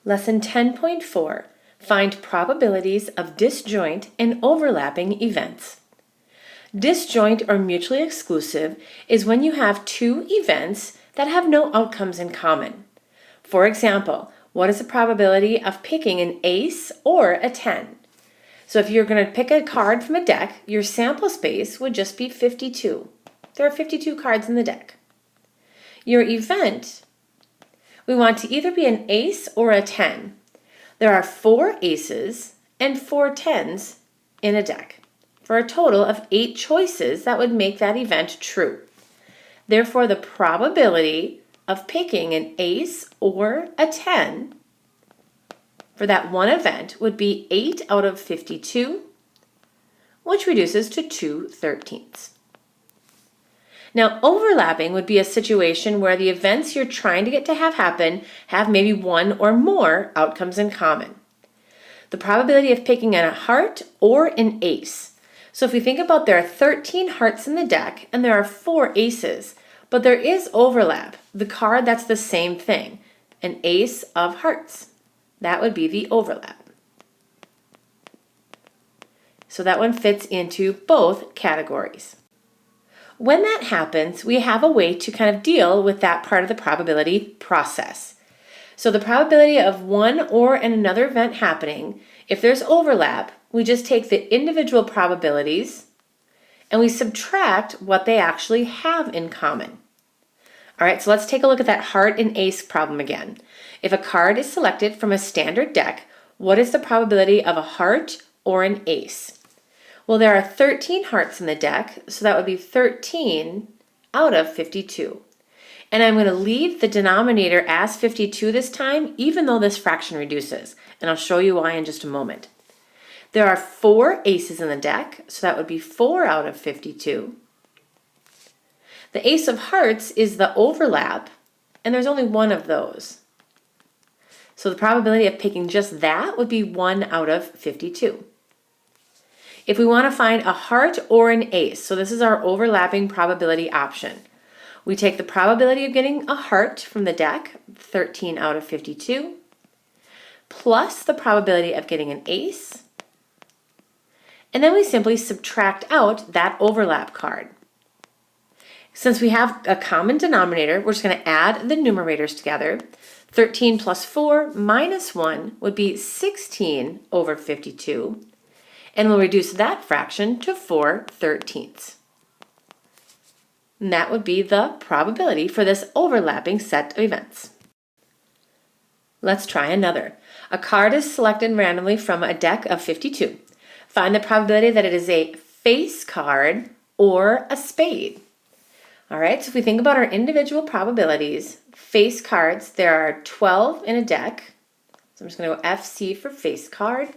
Lesson 10.4, find probabilities of disjoint and overlapping events. Disjoint or mutually exclusive is when you have two events that have no outcomes in common. For example, what is the probability of picking an ace or a 10? So if you're going to pick a card from a deck, your sample space would just be 52. There are 52 cards in the deck. Your event, we want to either be an ace or a 10. There are 4 aces and 4 tens in a deck, for a total of 8 choices that would make that event true. Therefore, the probability of picking an ace or a 10 for that one event would be 8 out of 52, which reduces to 2/13. Now, overlapping would be a situation where the events you're trying to get to have happen have maybe one or more outcomes in common. The probability of picking a heart or an ace. So if we think about, there are 13 hearts in the deck and there are 4 aces, but there is overlap. The card that's the same thing, an ace of hearts. That would be the overlap. So that one fits into both categories. When that happens, we have a way to kind of deal with that part of the probability process. So the probability of one or another event happening, if there's overlap, we just take the individual probabilities and we subtract what they actually have in common. All right, so let's take a look at that heart and ace problem again. If a card is selected from a standard deck, what is the probability of a heart or an ace? Well, there are 13 hearts in the deck, so that would be 13 out of 52. And I'm going to leave the denominator as 52 this time, even though this fraction reduces. And I'll show you why in just a moment. There are 4 aces in the deck, so that would be 4 out of 52. The ace of hearts is the overlap, and there's only one of those. So the probability of picking just that would be 1 out of 52. If we want to find a heart or an ace, so this is our overlapping probability option. We take the probability of getting a heart from the deck, 13 out of 52, plus the probability of getting an ace, and then we simply subtract out that overlap card. Since we have a common denominator, we're just going to add the numerators together. 13 plus 4 minus 1 would be 16 over 52. And we'll reduce that fraction to 4/13. And that would be the probability for this overlapping set of events. Let's try another. A card is selected randomly from a deck of 52. Find the probability that it is a face card or a spade. All right, so if we think about our individual probabilities, face cards, there are 12 in a deck. So I'm just going to go FC for face card.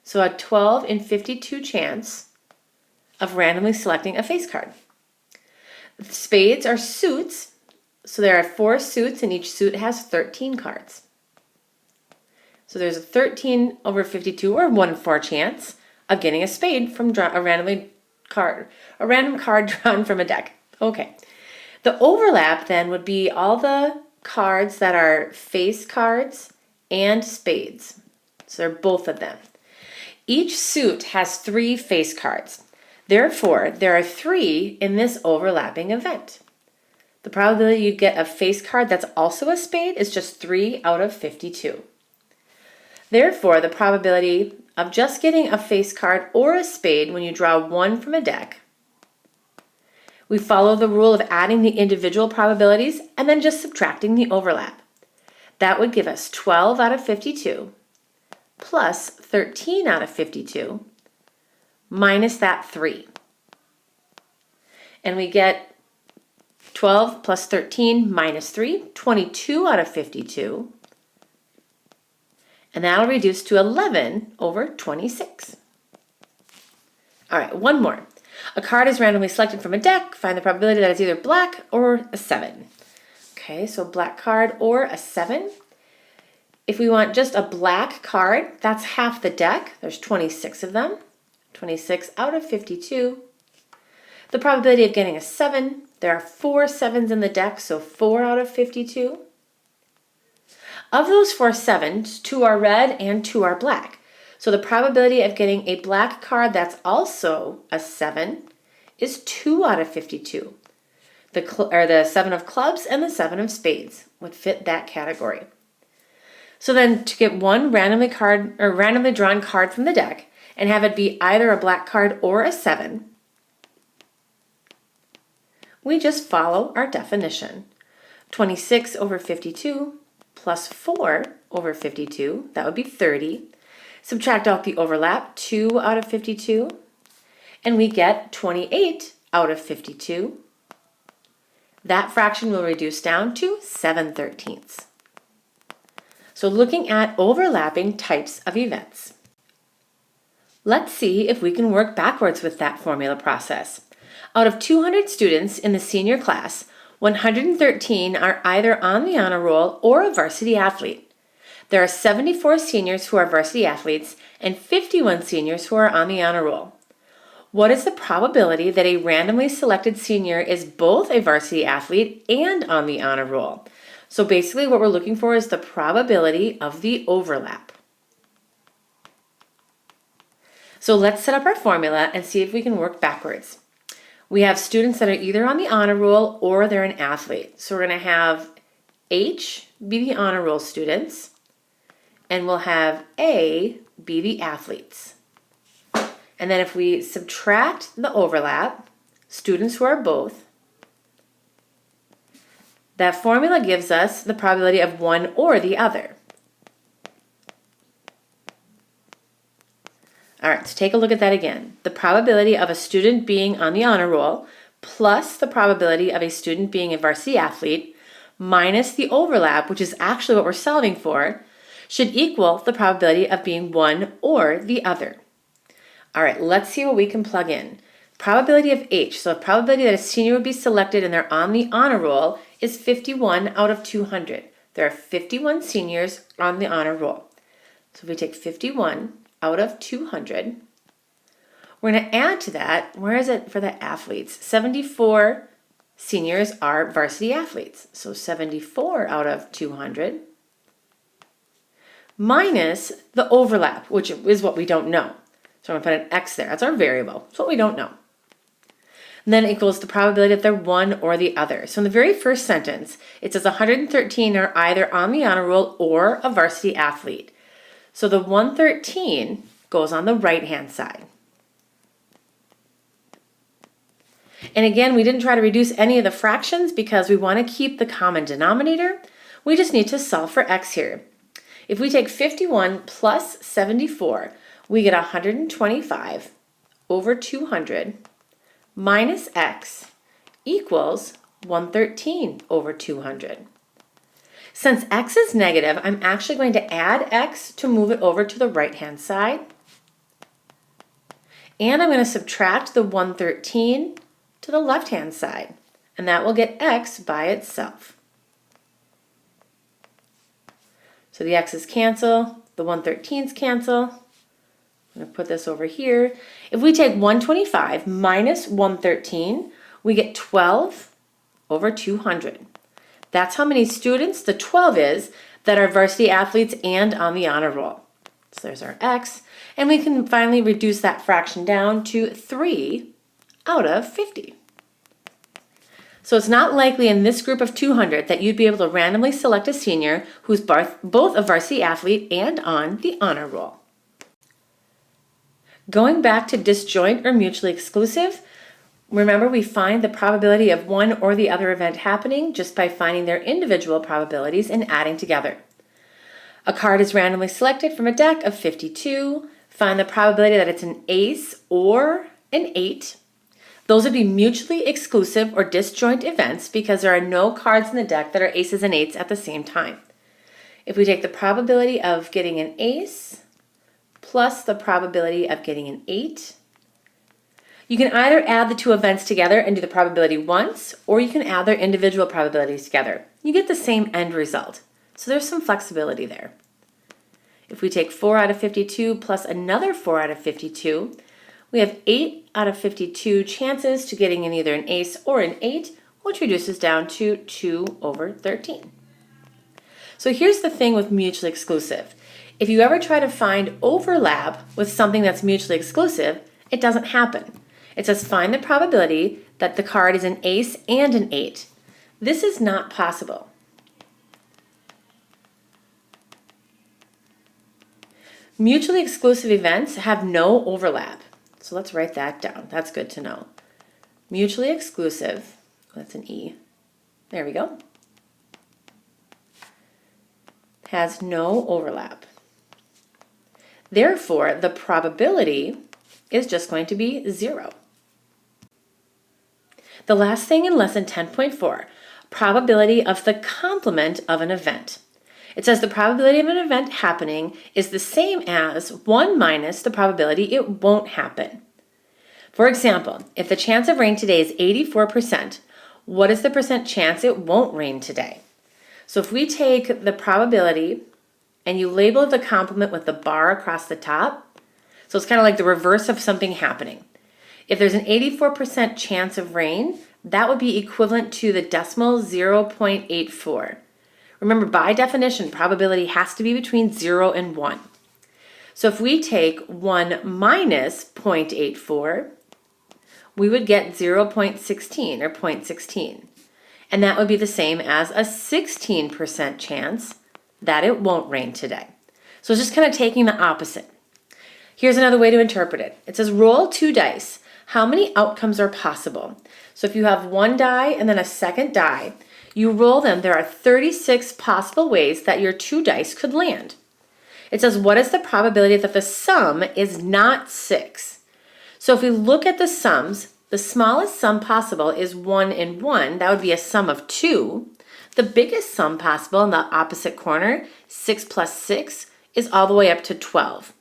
So a 12 in 52 chance of randomly selecting a face card. Spades are suits, so there are 4 suits and each suit has 13 cards. So there's a 13 over 52 or 1 in 4 chance of getting a spade from a random card drawn from a deck. Okay. The overlap then would be all the cards that are face cards and spades. So they're both of them. Each suit has 3 face cards. Therefore, there are 3 in this overlapping event. The probability you get a face card that's also a spade is just 3 out of 52. Therefore, the probability of just getting a face card or a spade when you draw one from a deck, we follow the rule of adding the individual probabilities and then just subtracting the overlap. That would give us 12 out of 52 plus 13 out of 52 minus that 3. And we get 12 plus 13 minus 3, 22 out of 52. And that'll reduce to 11 over 26. All right, one more. A card is randomly selected from a deck. Find the probability that it's either black or a 7. Okay, so black card or a 7. If we want just a black card, that's half the deck. There's 26 of them. 26 out of 52. The probability of getting a 7, there are 4 7s in the deck, so 4 out of 52. Of those 4 sevens, 2 are red and 2 are black. So the probability of getting a black card that's also a 7 is 2 out of 52. The 7 of clubs and the 7 of spades would fit that category. So then to get one randomly drawn card from the deck and have it be either a black card or a 7, we just follow our definition. 26 over 52 plus 4 over 52, that would be 30. Subtract out the overlap, 2 out of 52, and we get 28 out of 52. That fraction will reduce down to 7/13. So looking at overlapping types of events. Let's see if we can work backwards with that formula process. Out of 200 students in the senior class, 113 are either on the honor roll or a varsity athlete. There are 74 seniors who are varsity athletes and 51 seniors who are on the honor roll. What is the probability that a randomly selected senior is both a varsity athlete and on the honor roll? So basically what we're looking for is the probability of the overlap. So let's set up our formula and see if we can work backwards. We have students that are either on the honor roll or they're an athlete. So we're going to have H be the honor roll students, and we'll have A be the athletes. And then if we subtract the overlap, students who are both, that formula gives us the probability of one or the other. All right, so take a look at that again. The probability of a student being on the honor roll plus the probability of a student being a varsity athlete minus the overlap, which is actually what we're solving for, should equal the probability of being one or the other. All right, let's see what we can plug in. Probability of H, so the probability that a senior would be selected and they're on the honor roll is 51 out of 200. There are 51 seniors on the honor roll. So if we take 51 out of 200, we're going to add to that, where is it for the athletes? 74 seniors are varsity athletes. So 74 out of 200 minus the overlap, which is what we don't know. So I'm going to put an X there. That's our variable. It's what we don't know. And then it equals the probability that they're one or the other. So in the very first sentence, it says 113 are either on the honor roll or a varsity athlete. So the 113 goes on the right-hand side. And again, we didn't try to reduce any of the fractions because we want to keep the common denominator. We just need to solve for X here. If we take 51 plus 74, we get 125 over 200 minus X equals 113 over 200. Since X is negative, I'm actually going to add X to move it over to the right-hand side. And I'm going to subtract the 113 to the left-hand side. And that will get X by itself. So the X's cancel, the 113s cancel. I'm going to put this over here. If we take 125 minus 113, we get 12 over 200. That's how many students the 12 is that are varsity athletes and on the honor roll. So there's our X. And we can finally reduce that fraction down to 3 out of 50. So it's not likely in this group of 200 that you'd be able to randomly select a senior who's both a varsity athlete and on the honor roll. Going back to disjoint or mutually exclusive, remember we find the probability of one or the other event happening just by finding their individual probabilities and adding together. A card is randomly selected from a deck of 52. Find the probability that it's an ace or an 8. Those would be mutually exclusive or disjoint events because there are no cards in the deck that are aces and 8s at the same time. If we take the probability of getting an ace plus the probability of getting an 8, you can either add the two events together and do the probability once, or you can add their individual probabilities together. You get the same end result. So there's some flexibility there. If we take 4 out of 52 plus another 4 out of 52, we have 8 out of 52 chances to getting in either an ace or an 8, which reduces down to 2 over 13. So here's the thing with mutually exclusive. If you ever try to find overlap with something that's mutually exclusive, it doesn't happen. It says find the probability that the card is an ace and an 8. This is not possible. Mutually exclusive events have no overlap. So let's write that down. That's good to know. Mutually exclusive, that's an E. There we go. Has no overlap. Therefore, the probability is just going to be 0. The last thing in lesson 10.4, probability of the complement of an event. It says the probability of an event happening is the same as 1 minus the probability it won't happen. For example, if the chance of rain today is 84%, what is the percent chance it won't rain today? So if we take the probability and you label the complement with the bar across the top, so it's kind of like the reverse of something happening. If there's an 84% chance of rain, that would be equivalent to the decimal 0.84. Remember, by definition, probability has to be between 0 and 1. So if we take 1 minus 0.84, we would get 0.16 or 0.16. And that would be the same as a 16% chance that it won't rain today. So it's just kind of taking the opposite. Here's another way to interpret it. It says roll 2 dice. How many outcomes are possible? So if you have 1 die and then a second die, you roll them. There are 36 possible ways that your 2 dice could land. It says, what is the probability that the sum is not 6? So if we look at the sums, the smallest sum possible is 1 and 1. That would be a sum of 2. The biggest sum possible in the opposite corner, 6 plus 6, is all the way up to 12.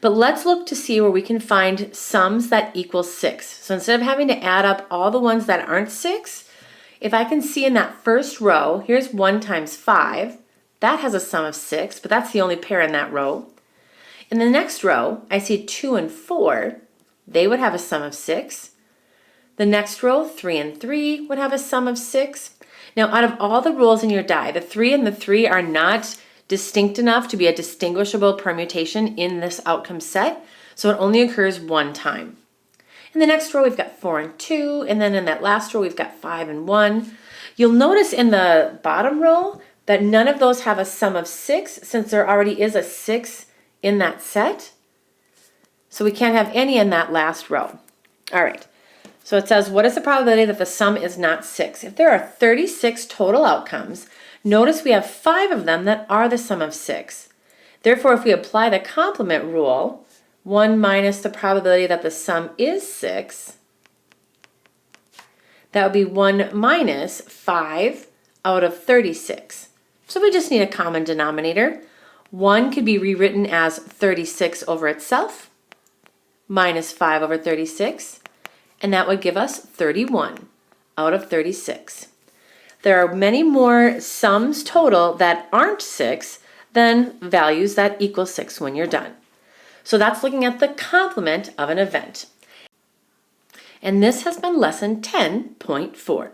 But let's look to see where we can find sums that equal 6. So instead of having to add up all the ones that aren't 6, if I can see in that first row, here's 1 times 5. That has a sum of 6, but that's the only pair in that row. In the next row, I see 2 and 4. They would have a sum of 6. The next row, 3 and 3, would have a sum of 6. Now, out of all the rules in your die, the 3 and the 3 are not distinct enough to be a distinguishable permutation in this outcome set, so it only occurs 1 time. In the next row, we've got 4 and 2, and then in that last row, we've got 5 and 1. You'll notice in the bottom row that none of those have a sum of 6, since there already is a 6 in that set. So we can't have any in that last row. All right, so it says, what is the probability that the sum is not 6? If there are 36 total outcomes, notice we have 5 of them that are the sum of 6. Therefore, if we apply the complement rule, 1 minus the probability that the sum is 6, that would be 1 minus 5 out of 36. So we just need a common denominator. 1 could be rewritten as 36 over itself, minus 5 over 36, and that would give us 31 out of 36. There are many more sums total that aren't 6 than values that equal 6 when you're done. So that's looking at the complement of an event. And this has been lesson 10.4.